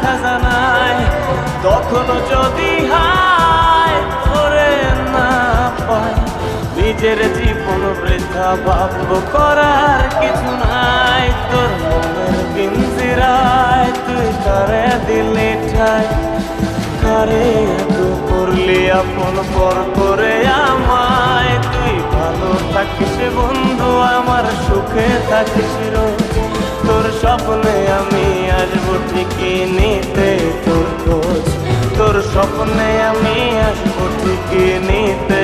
খাজানায়, তখনও যদি হায় ধরে না পায়, নিজের জীবন বৃথা ভাব্য করার কিছু নাই। তোর মনের পিঞ্জিরায় তুই কারে দিলি ঠাই, কারে এত করলি আপন পর করে আমায়। তুই ভালো থাকিস বন্ধু, আমার সুখে থাকিস রোজ। তোর স্বপ্নে আমি আসবো ঠিকই নিতে তোর খোঁজ, তোর স্বপ্নে আমি আসবো ঠিকই নিতে